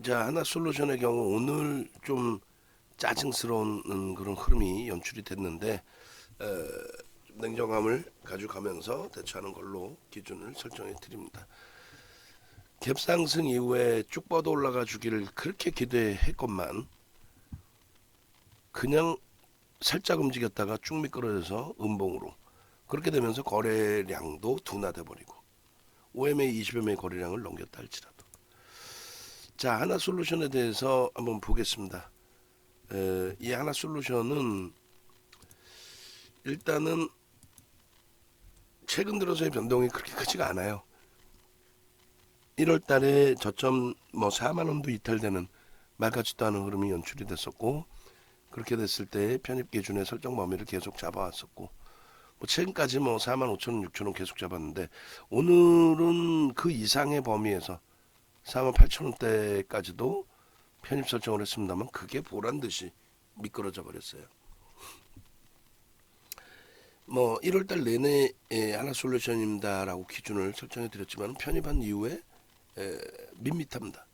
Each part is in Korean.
자, 하나솔루션의 경우 오늘 좀 짜증스러운 그런 흐름이 연출이 됐는데 좀 냉정함을 가져가면서 대처하는 걸로 기준을 설정해 드립니다. 갭상승 이후에 쭉 뻗어 올라가 주기를 그렇게 기대했건만 그냥 살짝 움직였다가 쭉 미끄러져서 음봉으로 그렇게 되면서 거래량도 둔화돼 버리고 OMA 20여 매의 거래량을 넘겼다 할지라도 자, 하나솔루션에 대해서 한번 보겠습니다. 이 하나솔루션은 일단은 최근 들어서의 변동이 그렇게 크지가 않아요. 1월 달에 저점 4만 원도 이탈되는 말 같지도 않은 흐름이 연출이 됐었고, 그렇게 됐을 때 편입 기준의 설정 범위를 계속 잡아왔었고, 최근까지 4만 5천 원, 6천 원 계속 잡았는데 오늘은 그 이상의 범위에서 4만 8천 원대까지도 편입 설정을 했습니다만 그게 보란 듯이 미끄러져 버렸어요. 1월달 내내 하나솔루션입니다라고 기준을 설정해 드렸지만 편입한 이후에 밋밋합니다.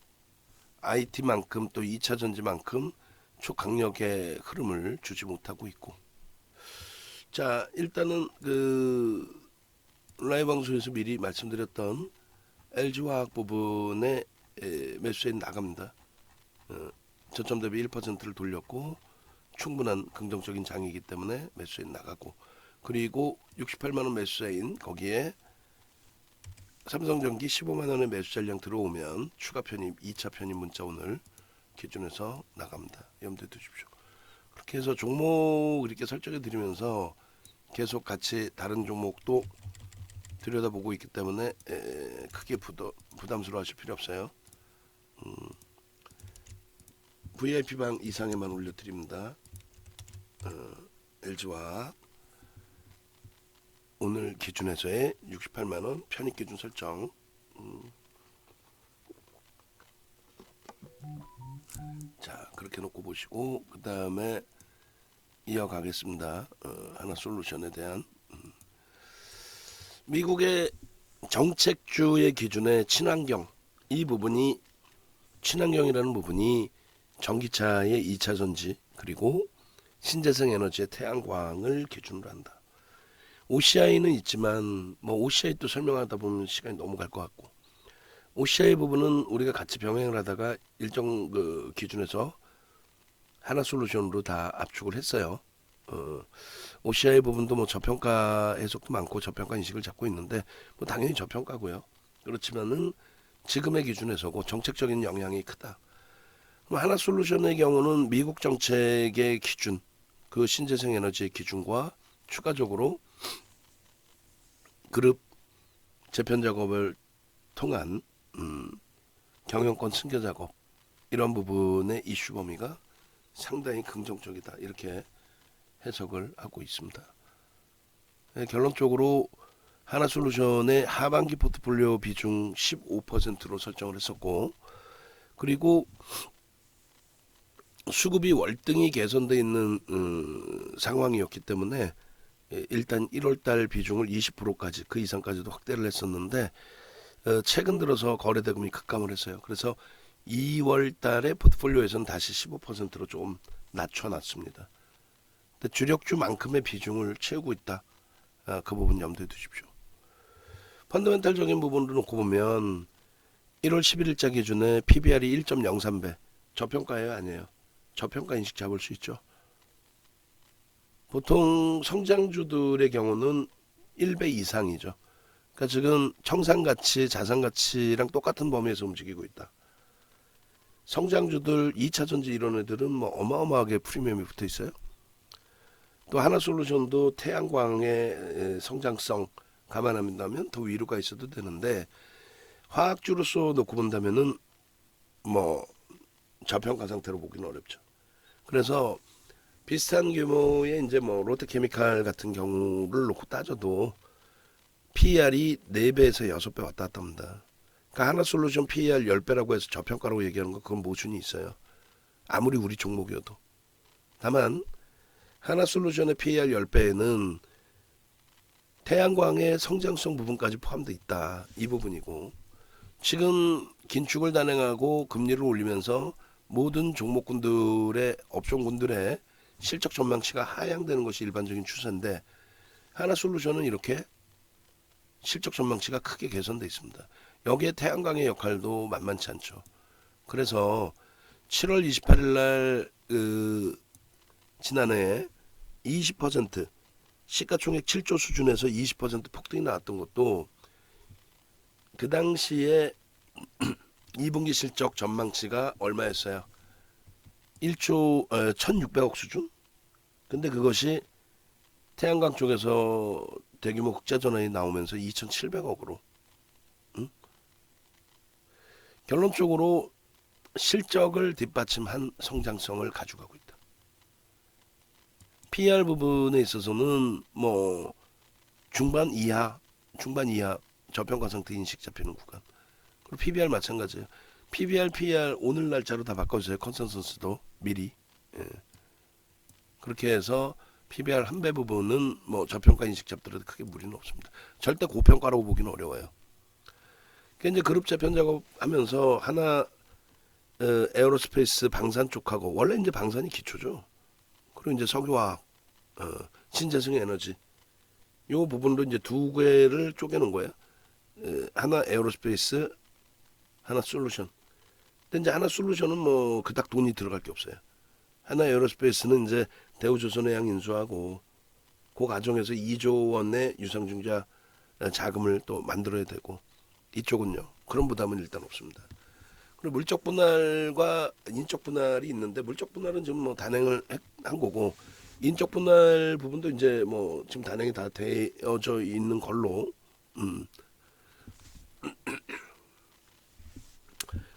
IT만큼 또 2차 전지만큼 초강력의 흐름을 주지 못하고 있고, 자, 일단은 그 라이브 방송에서 미리 말씀드렸던 LG화학 부분에 매수세 나갑니다. 저점 대비 1%를 돌렸고 충분한 긍정적인 장이기 때문에 매수세 나가고, 그리고 68만원 매수세인 거기에 삼성전기 15만원의 매수 잔량 들어오면 추가 편입 2차 편입 문자 오늘 기준에서 나갑니다. 염두에 두십시오. 그렇게 해서 종목 이렇게 설정해 드리면서 계속 같이 다른 종목도 들여다보고 있기 때문에 크게 부담스러워 하실 필요 없어요. VIP방 이상에만 올려드립니다. LG화학 오늘 기준에서의 68만원 편입 기준 설정. 자, 그렇게 놓고 보시고 그 다음에 이어가겠습니다. 하나솔루션에 대한 미국의 정책주의 기준의 친환경, 이 부분이 친환경이라는 부분이 전기차의 2차 전지 그리고 신재생 에너지의 태양광을 기준으로 한다. OCI는 있지만 OCI 또 설명하다 보면 시간이 너무 갈 것 같고, OCI 부분은 우리가 같이 병행을 하다가 일정 그 기준에서 하나솔루션으로 다 압축을 했어요. OCI 부분도 저평가 해석도 많고 저평가 인식을 잡고 있는데 당연히 저평가고요. 그렇지만은 지금의 기준에서고 정책적인 영향이 크다. 하나솔루션의 경우는 미국 정책의 기준, 그 신재생 에너지의 기준과 추가적으로 그룹 재편 작업을 통한 경영권 승계 작업, 이런 부분의 이슈 범위가 상당히 긍정적이다, 이렇게 해석을 하고 있습니다. 결론적으로 하나솔루션의 하반기 포트폴리오 비중 15%로 설정을 했었고, 그리고 수급이 월등히 개선되어 있는 상황이었기 때문에 일단 1월달 비중을 20%까지 그 이상까지도 확대를 했었는데 최근 들어서 거래대금이 급감을 했어요. 그래서 2월달에 포트폴리오에서는 다시 15%로 좀 낮춰놨습니다. 근데 주력주만큼의 비중을 채우고 있다. 그 부분 염두에 두십시오. 펀더멘탈적인 부분으로 놓고 보면 1월 11일자 기준에 PBR이 1.03배, 저평가예요, 아니에요? 저평가 인식 잡을 수 있죠. 보통 성장주들의 경우는 1배 이상이죠. 그러니까 지금 청산가치, 자산가치랑 똑같은 범위에서 움직이고 있다. 성장주들 2차전지 이런 애들은 어마어마하게 프리미엄이 붙어 있어요. 또 하나솔루션도 태양광의 성장성 감안한다면 더 위로가 있어도 되는데, 화학주로서 놓고 본다면은 저평가 상태로 보기는 어렵죠. 그래서 비슷한 규모의 이제 롯데케미칼 같은 경우를 놓고 따져도 PER이 4배에서 6배 왔다 갔다 합니다. 그러니까 하나솔루션 PER 10배라고 해서 저평가라고 얘기하는 거, 그건 모순이 있어요. 아무리 우리 종목이어도. 다만 하나솔루션의 PER 10배에는 태양광의 성장성 부분까지 포함되어 있다, 이 부분이고, 지금 긴축을 단행하고 금리를 올리면서 모든 종목군들의 업종군들의 실적 전망치가 하향되는 것이 일반적인 추세인데 하나솔루션은 이렇게 실적 전망치가 크게 개선돼 있습니다. 여기에 태양광의 역할도 만만치 않죠. 그래서 7월 28일 날 지난해 20% 시가총액 7조 수준에서 20% 폭등이 나왔던 것도 그 당시에 2분기 실적 전망치가 얼마였어요? 1조 1600억 수준? 근데 그것이 태양광 쪽에서 대규모 흑자 전환이 나오면서 2700억으로 결론적으로 실적을 뒷받침한 성장성을 가져가고 있다. PR 부분에 있어서는 뭐 중반 이하 저평가 상태 인식 잡히는 구간. 그리고 PBR 마찬가지예요. PBR, PR 오늘 날짜로 다 바꿔주세요. 컨센서스도 미리. 예. 그렇게 해서 PBR 한 배 부분은 뭐 저평가 인식 잡더라도 크게 무리는 없습니다. 절대 고평가라고 보기는 어려워요. 그러니까 이제 그룹 재편 작업하면서 하나 에어로스페이스 방산 쪽하고 원래 이제 방산이 기초죠. 그리고 이제 석유화학, 신재생 에너지 요 부분도 이제 두 개를 쪼개는 거예요. 하나 에어로스페이스, 하나 솔루션. 근데 이제 하나 솔루션은 뭐 그닥 돈이 들어갈 게 없어요. 하나 에어로스페이스는 이제 대우조선해양 인수하고 그 과정에서 2조 원의 유상증자 자금을 또 만들어야 되고 이쪽은요. 그런 부담은 일단 없습니다. 그리고 물적 분할과 인적 분할이 있는데 물적 분할은 지금 뭐 단행을 한 거고 인적 분할 부분도 이제 뭐 지금 단행이 다 되어져 있는 걸로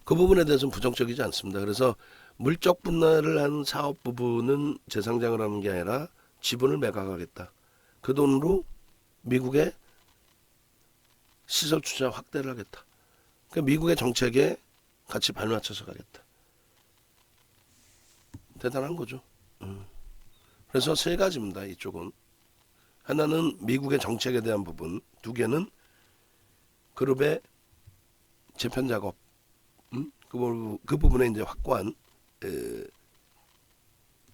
그 부분에 대해서는 부정적이지 않습니다. 그래서 물적 분할을 한 사업 부분은 재상장을 하는 게 아니라 지분을 매각하겠다. 그 돈으로 미국의 시설 투자 확대를 하겠다. 그러니까 미국의 정책에 같이 발맞춰서 가겠다. 대단한 거죠. 그래서 세 가지입니다. 이쪽은. 하나는 미국의 정책에 대한 부분, 두 개는 그룹의 재편 작업, 그 부분에 이제 확고한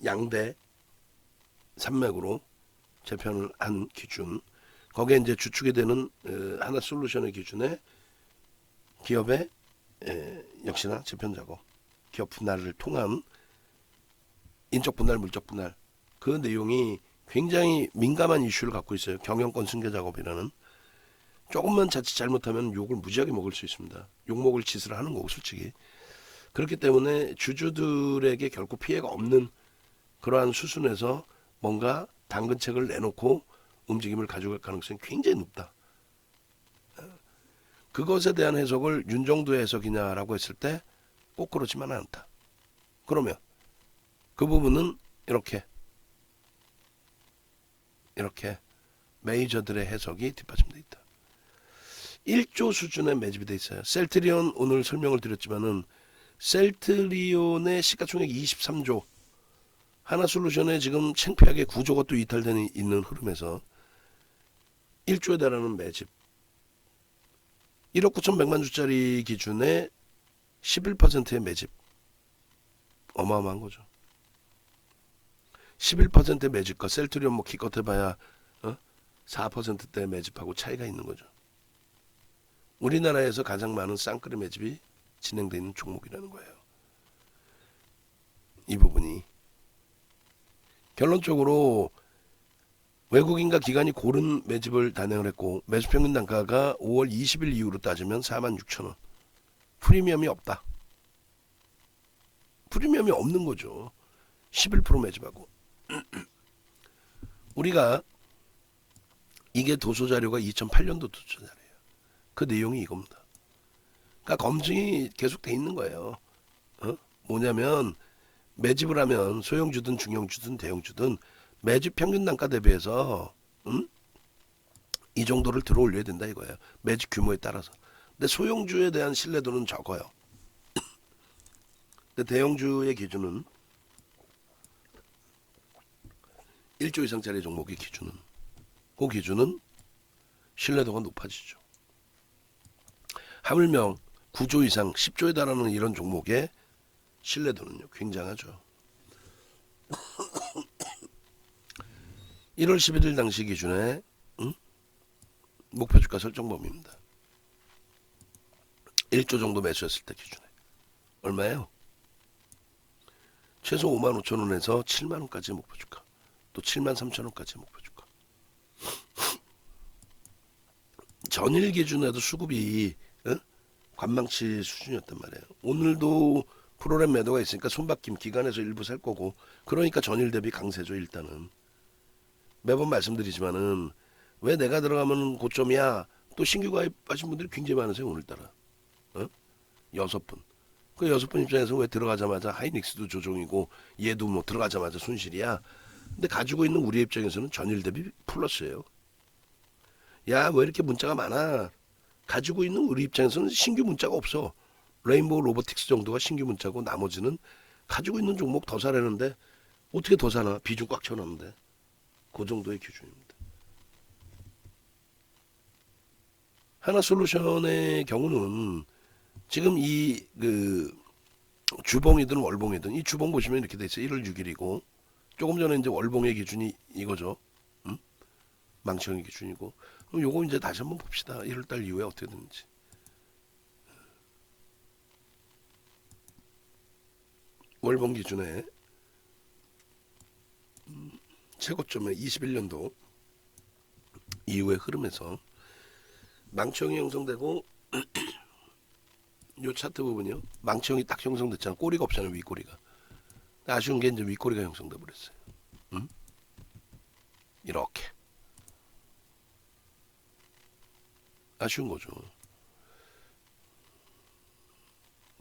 양대 산맥으로 재편을 한 기준, 거기에 이제 주축이 되는 하나 솔루션의 기준에 기업의 역시나 재편 작업, 기업 분할을 통한 인적 분할, 물적 분할 그 내용이 굉장히 민감한 이슈를 갖고 있어요. 경영권 승계 작업이라는. 조금만 자칫 잘못하면 욕을 무지하게 먹을 수 있습니다. 욕 먹을 짓을 하는 거고 솔직히. 그렇기 때문에 주주들에게 결코 피해가 없는 그러한 수순에서 뭔가 당근책을 내놓고 움직임을 가져갈 가능성이 굉장히 높다. 그것에 대한 해석을 윤정도의 해석이냐라고 했을 때 꼭 그렇지만 않다. 그러면 그 부분은 이렇게 메이저들의 해석이 뒷받침돼 있다. 1조 수준의 매집이 돼 있어요. 셀트리온 오늘 설명을 드렸지만은 셀트리온의 시가총액 23조, 하나솔루션에 지금 창피하게 9조가 또 이탈되는 있는 흐름에서 1조에 달하는 매집, 1억 9,100만 주짜리 기준에 11%의 매집, 어마어마한 거죠. 11%의 매집과 셀트리온 뭐 기껏 해봐야 4%대 매집하고 차이가 있는 거죠. 우리나라에서 가장 많은 쌍끌이 매집이 진행되어 있는 종목이라는 거예요. 이 부분이 결론적으로 외국인과 기관이 고른 매집을 단행을 했고 매수평균 단가가 5월 20일 이후로 따지면 46,000원. 프리미엄이 없다. 프리미엄이 없는 거죠. 11% 매집하고. 우리가 이게 도서자료가 2008년도 도서자료예요. 그 내용이 이겁니다. 그러니까 검증이 계속 돼 있는 거예요. 뭐냐면 매집을 하면 소형주든 중형주든 대형주든 매집 평균 단가 대비해서 이 정도를 들어 올려야 된다 이거예요. 매집 규모에 따라서. 근데 소형주에 대한 신뢰도는 적어요. 근데 대형주의 기준은 1조 이상짜리 종목의 기준은 그 기준은 신뢰도가 높아지죠. 하물며 9조 이상 10조에 달하는 이런 종목의 신뢰도는요 굉장하죠. 1월 11일 당시 기준에 목표 주가 설정 범위입니다. 1조 정도 매수했을 때 기준에 얼마예요? 최소 55,000원에서 70,000원까지 목표 주가, 또 73,000원까지 목표 주가. 전일 기준에도 수급이 관망치 수준이었단 말이에요. 오늘도 프로그램 매도가 있으니까 손바뀜 기간에서 일부 살 거고, 그러니까 전일 대비 강세죠. 일단은 매번 말씀드리지만은 왜 내가 들어가면 고점이야, 또 신규 가입하신 분들이 굉장히 많으세요. 오늘따라 6분. 그 6분 입장에서 왜 들어가자마자 하이닉스도 조정이고 얘도 뭐 들어가자마자 손실이야. 근데 가지고 있는 우리 입장에서는 전일 대비 플러스예요. 야, 왜 이렇게 문자가 많아? 가지고 있는 우리 입장에서는 신규 문자가 없어. 레인보우 로보틱스 정도가 신규 문자고 나머지는 가지고 있는 종목 더 사려는데 어떻게 더 사나? 비중 꽉 채워놨는데. 그 정도의 기준입니다. 하나솔루션의 경우는 지금 이 주봉이든 월봉이든 이 주봉 보시면 이렇게 돼 있어요. 1월 6일이고 조금 전에 이제 월봉의 기준이 이거죠. 망치형의 기준이고. 그럼 요거 이제 다시 한번 봅시다. 1월달 이후에 어떻게 되는지. 월봉 기준에 최고점에 21년도 이후의 흐름에서 망치형이 형성되고 요 차트 부분이요. 망치형이 딱 형성됐잖아. 꼬리가 없잖아요. 윗꼬리가. 아쉬운 게 이제 윗꼬리가 형성돼 버렸어요. 이렇게. 아쉬운 거죠.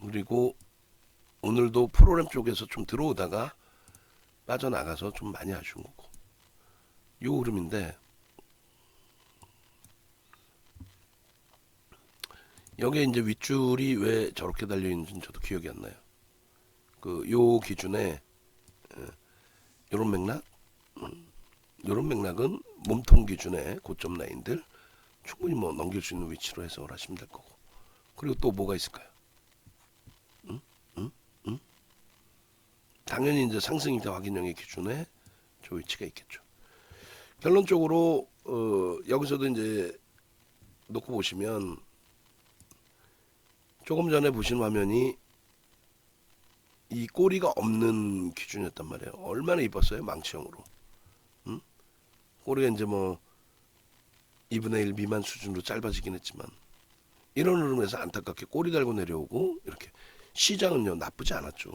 그리고 오늘도 프로그램 쪽에서 좀 들어오다가 빠져나가서 좀 많이 아쉬운 거고. 요 흐름인데 여기에 이제 윗줄이 왜 저렇게 달려있는지는 저도 기억이 안 나요. 요 기준에 요런 맥락, 요런 맥락은 몸통 기준의 고점 라인들 충분히 뭐 넘길 수 있는 위치로 해석을 하시면 될 거고. 그리고 또 뭐가 있을까요? 당연히 이제 상승이다 확인형의 기준에 저 위치가 있겠죠. 결론적으로 여기서도 이제 놓고 보시면 조금 전에 보신 화면이 이 꼬리가 없는 기준이었단 말이에요. 얼마나 이뻤어요, 망치형으로. 꼬리가 이제 뭐 2분의 1 미만 수준으로 짧아지긴 했지만 이런 흐름에서 안타깝게 꼬리 달고 내려오고 이렇게 시장은요 나쁘지 않았죠.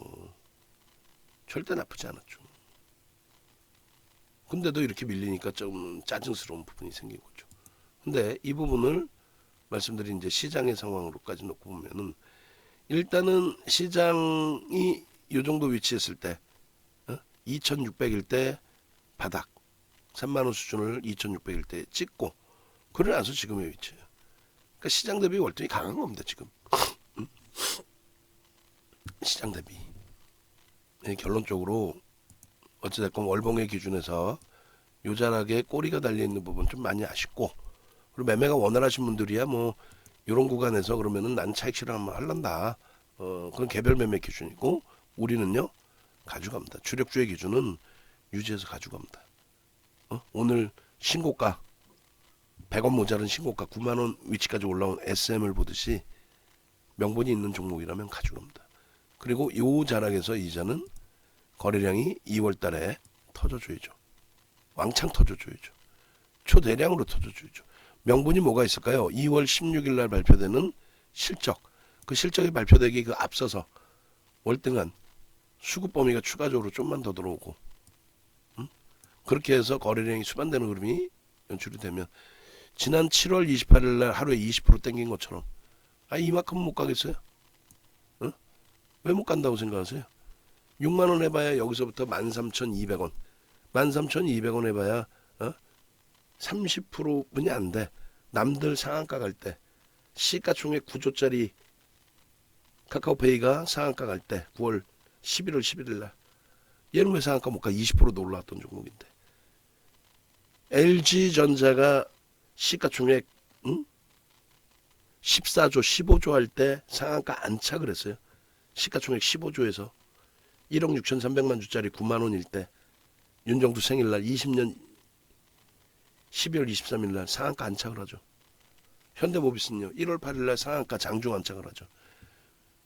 절대 나쁘지 않았죠. 근데도 이렇게 밀리니까 좀 짜증스러운 부분이 생긴 거죠. 근데 이 부분을 말씀드린 이제 시장의 상황으로까지 놓고 보면은 일단은 시장이 이 정도 위치했을 때 2600일 때 바닥 3만원 수준을 2600일 때 찍고 그러고 나서 지금의 위치예요. 그러니까 시장 대비 월등히 강한 겁니다. 지금 시장 대비. 네, 결론적으로 어찌됐건 월봉의 기준에서 요자락에 꼬리가 달려있는 부분 좀 많이 아쉽고, 그리고 매매가 원활하신 분들이야 뭐 이런 구간에서 그러면은 난 차익 실현 한번 할란다. 그건 개별 매매 기준이고 우리는요 가져갑니다. 주력주의 기준은 유지해서 가져갑니다. 오늘 신고가 100원 모자른 신고가 9만원 위치까지 올라온 SM을 보듯이 명분이 있는 종목이라면 가져갑니다. 그리고 요 자락에서 이자는 거래량이 2월 달에 터져줘야죠. 왕창 터져줘야죠. 초대량으로 터져줘야죠. 명분이 뭐가 있을까요? 2월 16일 날 발표되는 실적. 그 실적이 발표되기 그 앞서서 월등한 수급 범위가 추가적으로 좀만 더 들어오고 그렇게 해서 거래량이 수반되는 흐름이 연출이 되면 지난 7월 28일 날 하루에 20% 땡긴 것처럼 이만큼은 못 가겠어요? 왜 못 간다고 생각하세요? 6만원 해봐야 여기서부터 13,200원 13,200원 해봐야 30%분이 안 돼. 남들 상한가 갈 때 시가총액 9조짜리 카카오페이가 상한가 갈 때 9월 11월 11일 날 얘는 왜 상한가 못 가? 20%도 올라왔던 종목인데 LG전자가 시가총액 14조 15조 할 때 상한가 안 차 그랬어요. 시가총액 15조에서 1억 6,300만 주짜리 9만 원일 때 윤정두 생일날 20년 12월 23일 날 상한가 안착을 하죠. 현대모비스는요 1월 8일 날 상한가 장중 안착을 하죠.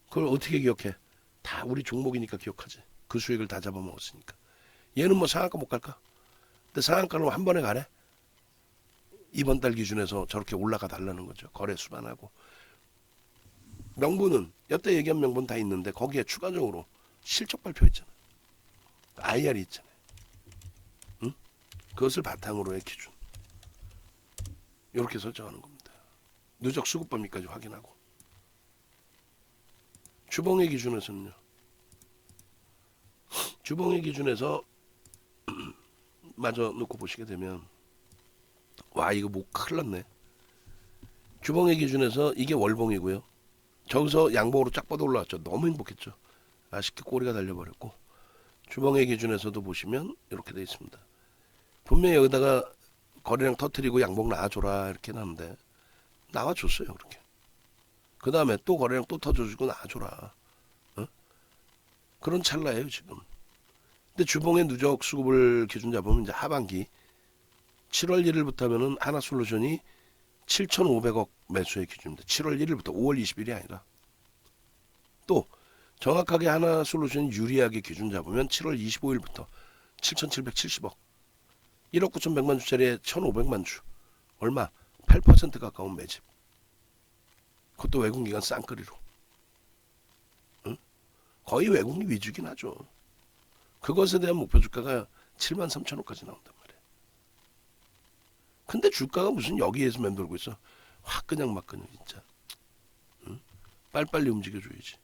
그걸 어떻게 기억해? 다 우리 종목이니까 기억하지. 그 수익을 다 잡아먹었으니까. 얘는 뭐 상한가 못 갈까? 근데 상한가로 한 번에 가래? 이번 달 기준에서 저렇게 올라가 달라는 거죠. 거래 수반하고. 명분은 여태 얘기한 명분 다 있는데 거기에 추가적으로 실적 발표했잖아. IR이 있잖아요. 응? 그것을 바탕으로의 기준. 이렇게 설정하는 겁니다. 누적 수급 범위까지 확인하고. 주봉의 기준에서는요. 주봉의 기준에서 마저 놓고 보시게 되면 와 이거 뭐 큰일 났네. 주봉의 기준에서 이게 월봉이고요. 저기서 양봉으로 쫙 뻗어 올라왔죠. 너무 행복했죠. 아쉽게 꼬리가 달려버렸고 주봉의 기준에서도 보시면 이렇게 돼 있습니다. 분명히 여기다가 거래량 터트리고 양봉 나와줘라 이렇게 나는데 나와줬어요. 그렇게. 그 다음에 또 거래량 또 터져주고 나와줘라. 어? 그런 찰나예요 지금. 근데 주봉의 누적 수급을 기준 잡으면 이제 하반기 7월 1일부터 하면은 하나솔루션이 7,500억 매수의 기준입니다. 7월 1일부터 5월 20일이 아니라. 또 정확하게 하나솔루션이 유리하게 기준 잡으면 7월 25일부터 7,770억 1억 9,100만 주짜리에 1,500만 주 얼마? 8% 가까운 매집. 그것도 외국기관 쌍끌이로. 응? 거의 외국인 위주긴 하죠. 그것에 대한 목표 주가가 73,000원까지 나온단 말이에요. 근데 주가가 무슨 여기에서 맴돌고 있어. 화끈냥 막끈냥 진짜. 응? 빨리빨리 움직여줘야지.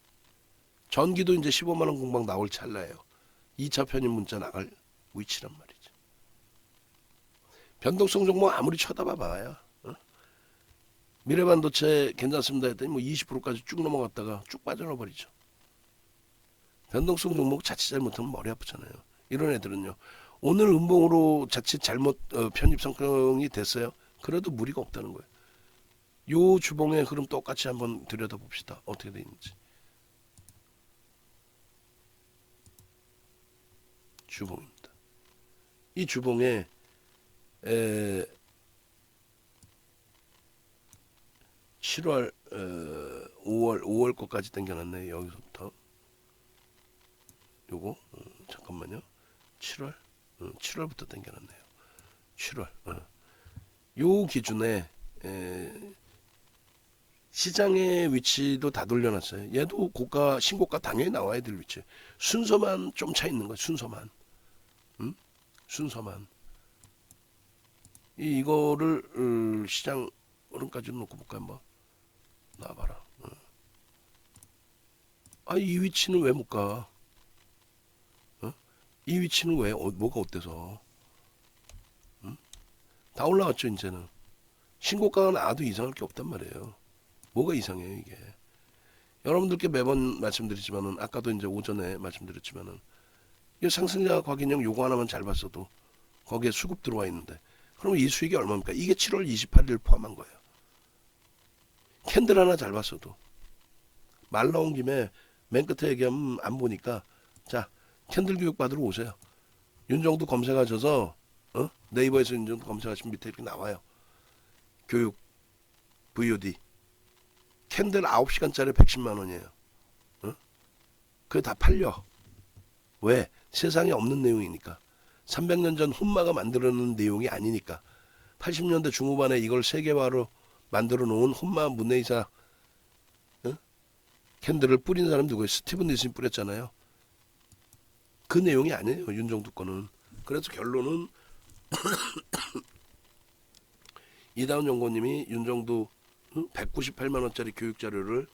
전기도 이제 15만원 공방 나올 찰나예요. 2차 편입 문자 나갈 위치란 말이죠. 변동성 종목 아무리 쳐다봐봐야 미래반도체 괜찮습니다 했더니 뭐 20%까지 쭉 넘어갔다가 쭉 빠져나버리죠. 변동성 종목 자칫 잘못하면 머리 아프잖아요. 이런 애들은요. 오늘 음봉으로 자칫 잘못 편입 성공이 됐어요. 그래도 무리가 없다는 거예요. 요 주봉의 흐름 똑같이 한번 들여다봅시다. 어떻게 돼 있는지. 주봉입니다. 이 주봉에 7월 5월 거까지 당겨놨네요. 여기서부터 요거 잠깐만요. 7월부터 당겨놨네요. 7월 요 기준에 시장의 위치도 다 돌려놨어요. 얘도 고가 신고가 당연히 나와야 될 위치. 순서만 좀 차 있는 거야. 순서만. 순서만. 이거를 시장 흐름까지 놓고 볼까 한번. 나와봐라. 이 위치는 왜 못 가? 이 위치는 왜 뭐가 어때서? 다 올라왔죠 이제는. 신고가가 나와도 이상할 게 없단 말이에요. 뭐가 이상해요 이게? 여러분들께 매번 말씀드리지만은 아까도 이제 오전에 말씀드렸지만은 이 상승자 확인형 요거 하나만 잘 봤어도 거기에 수급 들어와 있는데 그럼 이 수익이 얼마입니까? 이게 7월 28일 포함한 거예요. 캔들 하나 잘 봤어도 말 나온 김에 맨 끝에 얘기하면 안 보니까 자 캔들 교육 받으러 오세요. 윤정두 검색하셔서 네이버에서 윤정두 검색하시면 밑에 이렇게 나와요. 교육 VOD 캔들 9시간짜리 110만 원이에요. 그게 다 팔려. 왜? 세상에 없는 내용이니까. 300년 전 훈마가 만들어놓은 내용이 아니니까. 80년대 중후반에 이걸 세계화로 만들어 놓은 훈마 문의사 캔들을 뿌린 사람 누구예요? 스티븐 니슨이 뿌렸잖아요. 그 내용이 아니에요. 윤정두 거는. 그래서 결론은 이다운 연구원님이 윤정두 198만 원짜리 교육 자료를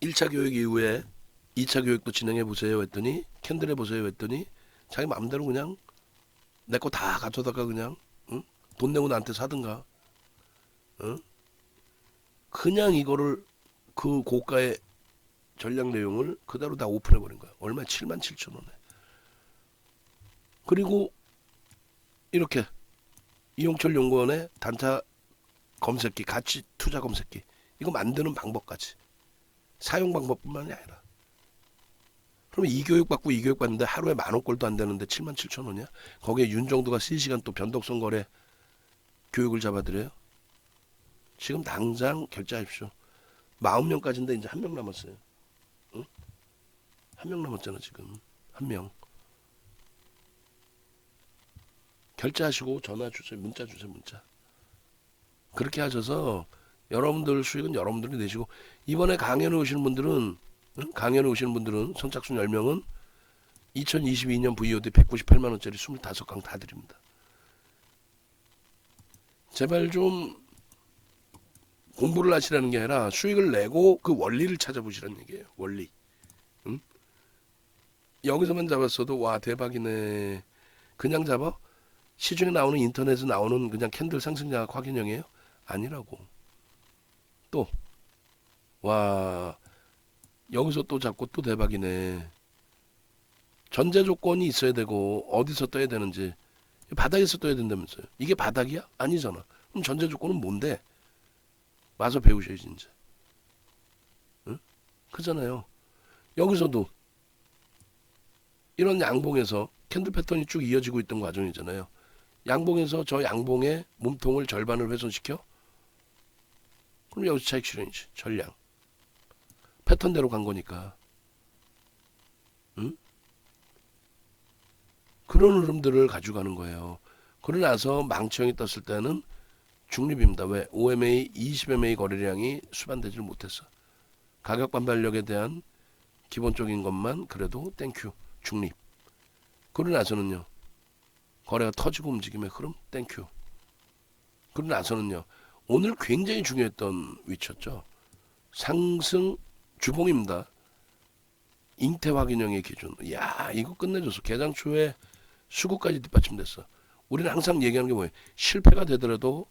1차 교육 이후에 2차 교육도 진행해 보세요 했더니 캔들 해 보세요 했더니 자기 마음대로 그냥 내 거 다 가져다가 그냥 돈 내고 나한테 사든가 그냥 이거를 그 고가의 전략 내용을 그대로 다 오픈해 버린 거야. 얼마? 77,000원에. 그리고 이렇게 이용철 연구원의 단타 검색기, 가치 투자 검색기 이거 만드는 방법까지 사용 방법뿐만이 아니라 그러면 이 교육 받고 이 교육 받는데 하루에 10,000원꼴도 안 되는데 77,000원이야? 거기에 윤정도가 실시간 또 변동성 거래 교육을 잡아드려요? 지금 당장 결제하십시오. 40명까지인데 이제 1명 남았어요. 응? 1명 남았잖아 지금. 1명. 결제하시고 전화 주세요. 문자 주세요. 문자. 그렇게 하셔서 여러분들 수익은 여러분들이 내시고 이번에 강연에 오시는 분들은 강연에 오시는 분들은 선착순 10명은 2022년 VOD 198만원짜리 25강 다 드립니다. 제발 좀 공부를 하시라는 게 아니라 수익을 내고 그 원리를 찾아보시라는 얘기예요. 원리. 응? 여기서만 잡았어도 와 대박이네. 그냥 잡아? 시중에 나오는 인터넷에 나오는 그냥 캔들 상승자가 확인형이에요? 아니라고. 또 와 여기서 또 잡고 또 대박이네. 전제 조건이 있어야 되고 어디서 떠야 되는지 바닥에서 떠야 된다면서요. 이게 바닥이야? 아니잖아. 그럼 전제 조건은 뭔데? 와서 배우셔야지 이제. 응? 그잖아요. 여기서도 이런 양봉에서 캔들 패턴이 쭉 이어지고 있던 과정이잖아요. 양봉에서 저 양봉의 몸통을 절반을 훼손시켜? 그럼 여기서 차익 실현이지. 전량. 패턴대로 간 거니까. 응? 그런 흐름들을 가져가는 거예요. 그러고 나서 망치형이 떴을 때는 중립입니다. 왜? OMA, 20MA 거래량이 수반되지를 못했어. 가격 반발력에 대한 기본적인 것만 그래도 땡큐 중립. 그러고 나서는요. 거래가 터지고 움직임의 흐름 땡큐. 그러고 나서는요. 오늘 굉장히 중요했던 위치였죠. 상승 주봉입니다. 잉태 확인형의 기준. 야 이거 끝내줬어. 개장 초에 수급까지 뒷받침됐어. 우리는 항상 얘기하는 게 뭐예요? 실패가 되더라도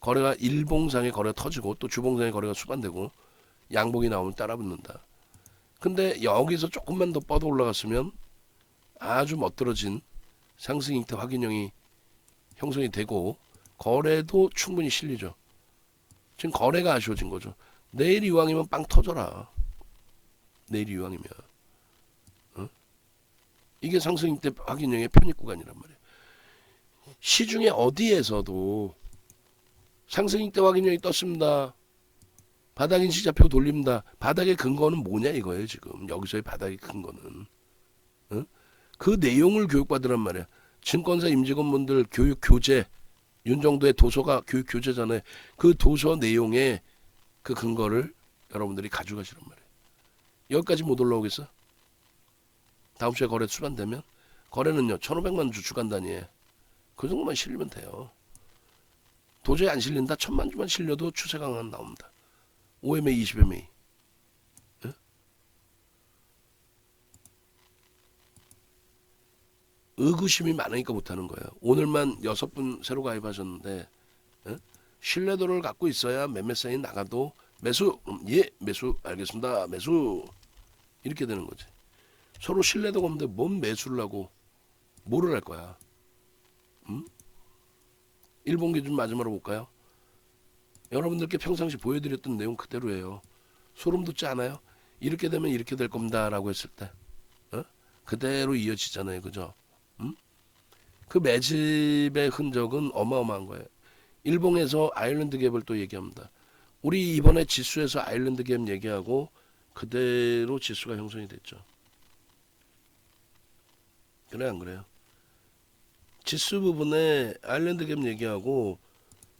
거래가 일봉상의 거래가 터지고 또 주봉상의 거래가 수반되고 양봉이 나오면 따라붙는다. 근데 여기서 조금만 더 뻗어 올라갔으면 아주 멋들어진 상승 잉태 확인형이 형성이 되고 거래도 충분히 실리죠. 지금 거래가 아쉬워진 거죠. 내일 이왕이면 빵 터져라. 내일 이왕이면. 어? 이게 상승 잉태 확인형의 편입 구간이란 말이에요. 시중에 어디에서도 상승 잉태 확인형이 떴습니다. 바닥 인식 잡히고 돌립니다. 바닥의 근거는 뭐냐 이거예요 지금. 여기서의 바닥의 근거는. 어? 그 내용을 교육받으란 말이야. 증권사 임직원분들 교육 교재 윤정도의 도서가 교육 교재잖아요. 그 도서 내용의 그 근거를 여러분들이 가져가시란 말이에요. 여기까지 못 올라오겠어? 다음 주에 거래 수반되면 거래는요 1,500만 주 주간 단위에 그 정도만 실리면 돼요. 도저히 안 실린다 1,000만 주만 실려도 추세 강한 나옵니다. 5MA 20MA 예? 의구심이 많으니까 못하는 거예요. 오늘만 6분 새로 가입하셨는데 예? 신뢰도를 갖고 있어야 매매 사인 나가도 매수 예 매수 알겠습니다 매수 이렇게 되는 거지. 서로 신뢰도가 없는데 뭔 매수를 하고 뭐를 할 거야. 1분 기준 마지막으로 볼까요? 여러분들께 평상시 보여드렸던 내용 그대로예요. 소름 돋지 않아요? 이렇게 되면 이렇게 될 겁니다 라고 했을 때 어? 그대로 이어지잖아요. 그죠? 그 매집의 흔적은 어마어마한 거예요. 일봉에서 아일랜드 갭을 또 얘기합니다. 우리 이번에 지수에서 아일랜드 갭 얘기하고 그대로 지수가 형성이 됐죠. 그래 안 그래요? 지수 부분에 아일랜드 갭 얘기하고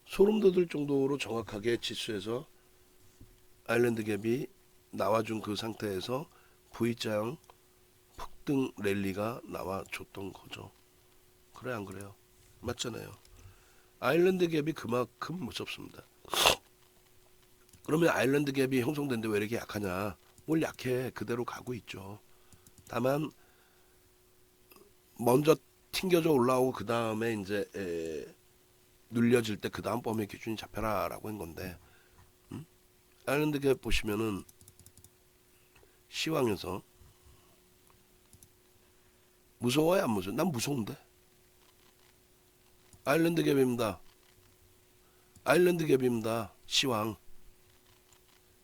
소름 돋을 정도로 정확하게 지수에서 아일랜드 갭이 나와준 그 상태에서 V자형 폭등 랠리가 나와줬던 거죠. 그래 안 그래요? 맞잖아요. 아일랜드 갭이 그만큼 무섭습니다. 그러면 아일랜드 갭이 형성된데 왜 이렇게 약하냐? 뭘 약해? 그대로 가고 있죠. 다만 먼저 튕겨져 올라오고 그 다음에 이제 눌려질 때 그 다음 범위 기준이 잡혀라라고 한 건데 아일랜드 갭 보시면은 시황에서 무서워요 안 무서워? 난 무서운데. 아일랜드 갭입니다. 아일랜드 갭입니다. 시황.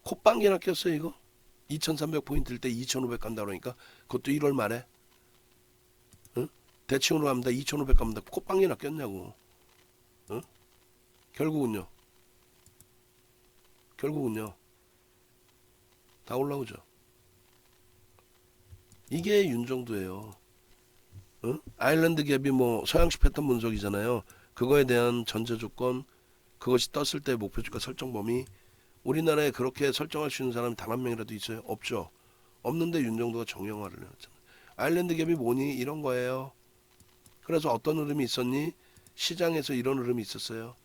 콧방귀나 꼈어요 이거? 2300포인트일 때 2500 간다 그러니까 그것도 1월 말에. 응? 대칭으로 갑니다. 2500 갑니다. 콧방귀나 꼈냐고. 응? 결국은요 다 올라오죠. 이게 윤정도예요. 응? 아일랜드 갭이 뭐 서양식 패턴 분석이잖아요. 그거에 대한 전제 조건, 그것이 떴을 때 목표 주가 설정 범위. 우리나라에 그렇게 설정할 수 있는 사람이 단 한 명이라도 있어요? 없죠. 없는데 윤정도가 정형화를 해놨잖아요. 아일랜드 갭이 뭐니? 이런 거예요. 그래서 어떤 흐름이 있었니? 시장에서 이런 흐름이 있었어요.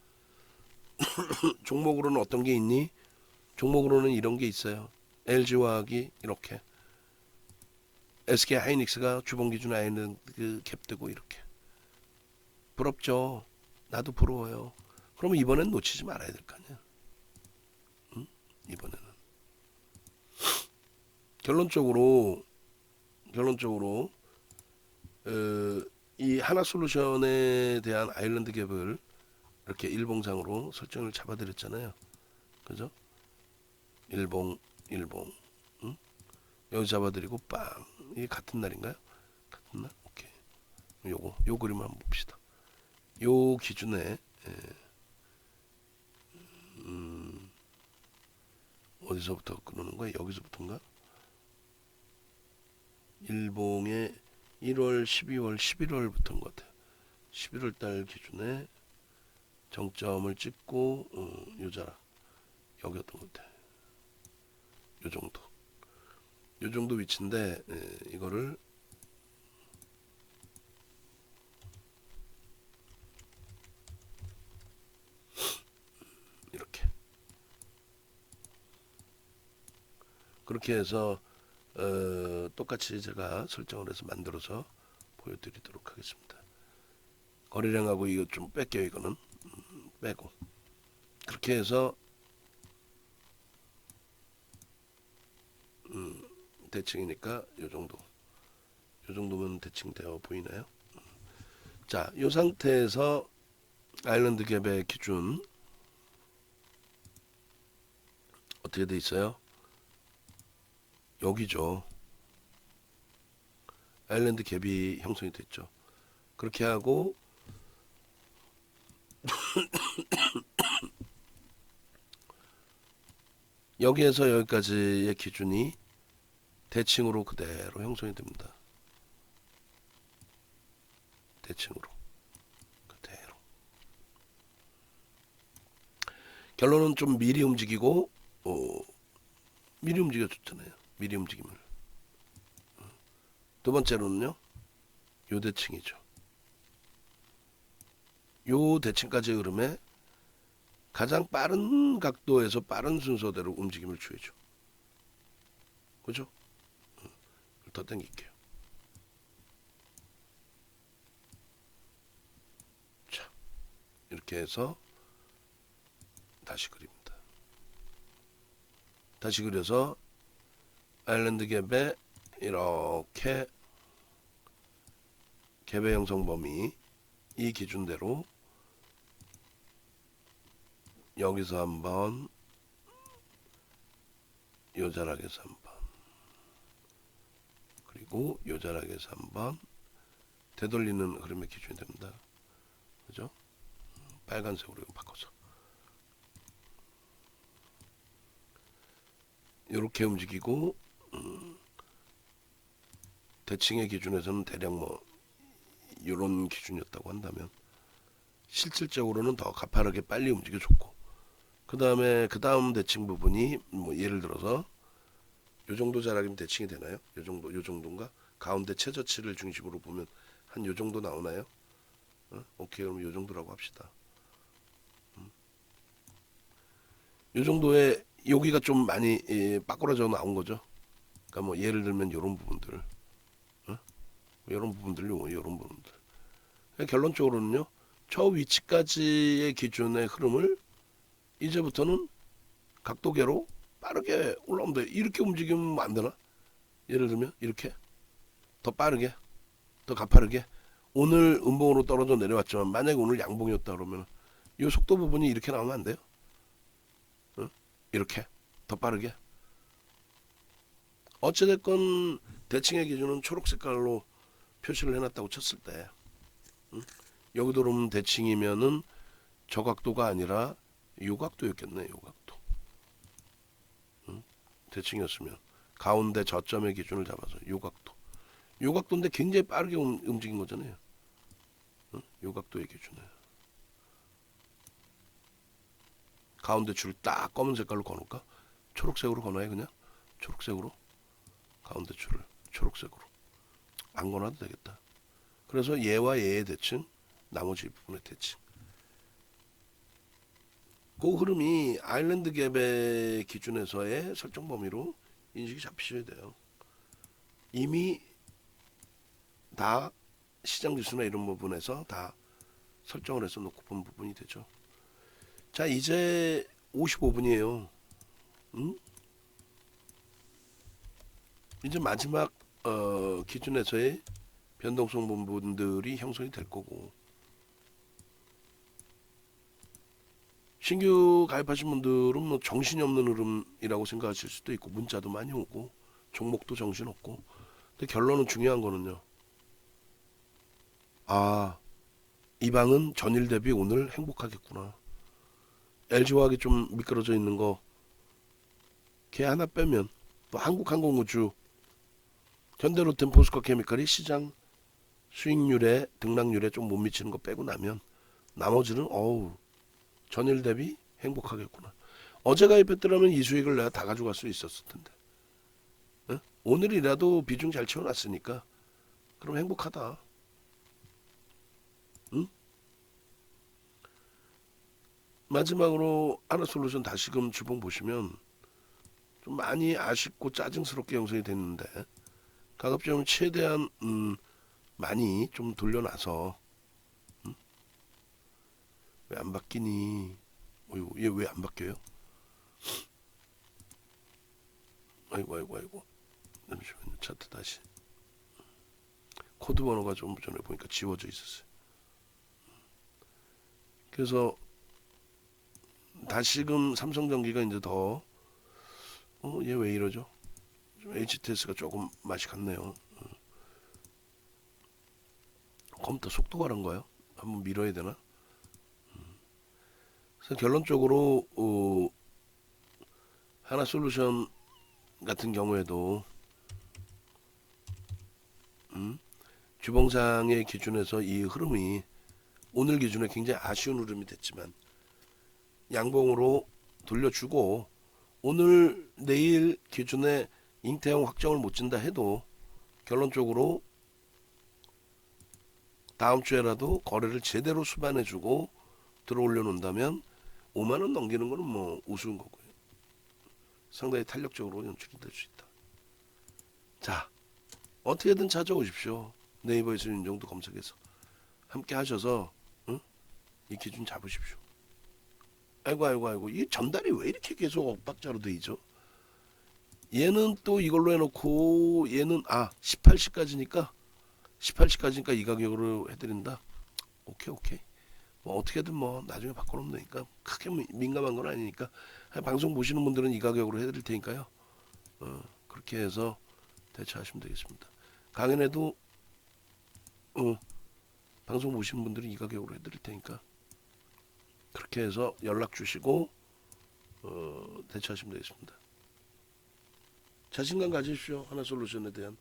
종목으로는 어떤 게 있니? 종목으로는 이런 게 있어요. LG화학이 이렇게, SK 하이닉스가 주봉 기준 아일랜드 갭 뜨고 이렇게. 부럽죠. 나도 부러워요. 그러면 이번엔 놓치지 말아야 될 거 아니야. 응? 이번에는 결론적으로 이 하나솔루션에 대한 아일랜드 갭을 이렇게 일봉상으로 설정을 잡아드렸잖아요. 그죠? 일봉 응? 여기 잡아드리고 빵. 이게 같은 날인가요? 같은 날? 오케이. 요 그림을 한번 봅시다. 요 기준에 어디서부터 끊는 거야? 여기서부터인가? 일봉의 1월, 12월, 11월부터인 것 같아요. 11월 달 기준에 정점을 찍고 요자락 여기였던 것 같아요. 요 정도 위치인데 이거를 이렇게 그렇게 해서 똑같이 제가 설정을 해서 만들어서 보여드리도록 하겠습니다. 거래량하고 이거 좀 뺄게요. 이거는 빼고 그렇게 해서 대칭이니까 요 정도면 대칭되어 보이나요? 자, 요 상태에서 아일랜드 갭의 기준 어떻게 돼 있어요? 여기죠. 아일랜드 갭이 형성이 됐죠. 그렇게 하고 여기에서 여기까지의 기준이 대칭으로 그대로 형성이 됩니다. 대칭으로 그대로. 결론은 좀 미리 움직이고 미리 움직여 줬잖아요. 미리 움직임을. 두 번째로는요. 요 대칭이죠. 요 대칭까지의 흐름에 가장 빠른 각도에서 빠른 순서대로 움직임을 취해줘. 그죠? 더 당길게요. 자, 이렇게 해서 다시 그립니다. 다시 그려서 아일랜드 갭에 이렇게 갭의 형성 범위 이 기준대로 여기서 한번 요 자락에서 한번 그리고 요 자락에서 한번 되돌리는 흐름의 기준이 됩니다. 그죠? 빨간색으로 바꿔서 이렇게 움직이고 대칭의 기준에서는 대략 뭐 이런 기준이었다고 한다면 실질적으로는 더 가파르게 빨리 움직여줬고 그 다음 대칭 부분이 뭐 예를 들어서 요 정도 자락이면 대칭이 되나요? 요 정도인가? 가운데 최저치를 중심으로 보면 한 요 정도 나오나요? 오케이, 그럼 요 정도라고 합시다. 요 정도에 여기가 좀 많이 빠꾸라져 나온 거죠. 그러니까 뭐 예를 들면 요런 부분들, 요런 부분들. 결론적으로는요. 저 위치까지의 기준의 흐름을 이제부터는 각도계로 빠르게 올라오면 돼. 이렇게 움직이면 안 되나? 예를 들면 이렇게 더 빠르게, 더 가파르게. 오늘 음봉으로 떨어져 내려왔지만 만약에 오늘 양봉이었다 그러면 요 속도 부분이 이렇게 나오면 안 돼요? 응? 이렇게 더 빠르게. 어찌됐건 대칭의 기준은 초록 색깔로 표시를 해놨다고 쳤을 때, 응? 여기도 그러면 대칭이면은 저 각도가 아니라 요 각도였겠네. 요 각도. 응? 대칭이었으면 가운데 저점의 기준을 잡아서 요 각도. 요 각도인데 굉장히 빠르게 움직인 거잖아요. 응? 요 각도의 기준에 가운데 줄을 딱 검은 색깔로 거놓을까? 초록색으로 거놔요. 그냥 초록색으로 가운데 줄을 초록색으로 안 거놔도 되겠다. 그래서 얘와 얘의 대칭, 나머지 부분의 대칭. 그 흐름이 아일랜드 갭의 기준에서의 설정 범위로 인식이 잡히셔야 돼요. 이미 다 시장 지수나 이런 부분에서 다 설정을 해서 놓고 본 부분이 되죠. 자, 이제 55분이에요. 응? 이제 마지막 기준에서의 변동성 부분들이 형성이 될 거고, 신규 가입하신 분들은 뭐 정신이 없는 흐름이라고 생각하실 수도 있고, 문자도 많이 오고 종목도 정신없고, 근데 결론은 중요한 거는요, 아, 이 방은 전일 대비 오늘 행복하겠구나. LG화학이 좀 미끄러져 있는 거 걔 하나 빼면, 또 한국항공우주, 현대로템, 포스코케미칼이 시장 수익률에 등락률에 좀 못 미치는 거 빼고 나면 나머지는 어우 전일 대비 행복하겠구나. 어제 가입했더라면 이 수익을 내가 다 가져갈 수 있었을 텐데. 응? 오늘이라도 비중 잘 채워놨으니까 그럼 행복하다. 응? 마지막으로 하나솔루션 다시금 주봉 보시면 좀 많이 아쉽고 짜증스럽게 형성이 됐는데, 가급적이면 최대한 많이 좀 돌려놔서. 왜 안 바뀌니? 어이구, 얘 왜 안 바뀌어요? 아이고 아이고 아이고. 잠시만요. 차트 다시. 코드 번호가 좀 전에 보니까 지워져 있었어요. 그래서 다시금 삼성전기가 이제 더 얘 왜 이러죠? HTS가 조금 맛이 갔네요. 컴퓨터 속도가 그런가요? 한번 밀어야 되나? 그래서 결론적으로 하나솔루션 같은 경우에도 주봉상의 기준에서 이 흐름이 오늘 기준에 굉장히 아쉬운 흐름이 됐지만 양봉으로 돌려주고, 오늘 내일 기준에 잉태형 확정을 못 진다 해도 결론적으로 다음 주에라도 거래를 제대로 수반해주고 들어올려 놓는다면 5만원 넘기는 거는 뭐 우스운 거고요. 상당히 탄력적으로 연출이 될 수 있다. 자, 어떻게든 찾아오십시오. 네이버에서 윤정도 검색해서 함께 하셔서 응? 이 기준 잡으십시오. 아이고 아이고 아이고, 이 전달이 왜 이렇게 계속 엇박자로 돼 있죠? 얘는 또 이걸로 해놓고 얘는 18시까지니까 이 가격으로 해드린다. 오케이 오케이. 뭐 어떻게든 뭐 나중에 바꿔놓으면 되니까 크게 민감한 건 아니니까, 방송 보시는 분들은 이 가격으로 해드릴 테니까요. 그렇게 해서 대처하시면 되겠습니다. 강연에도 방송 보시는 분들은 이 가격으로 해드릴 테니까 그렇게 해서 연락 주시고 대처하시면 되겠습니다. 자신감 가지십시오. 하나솔루션에 대한.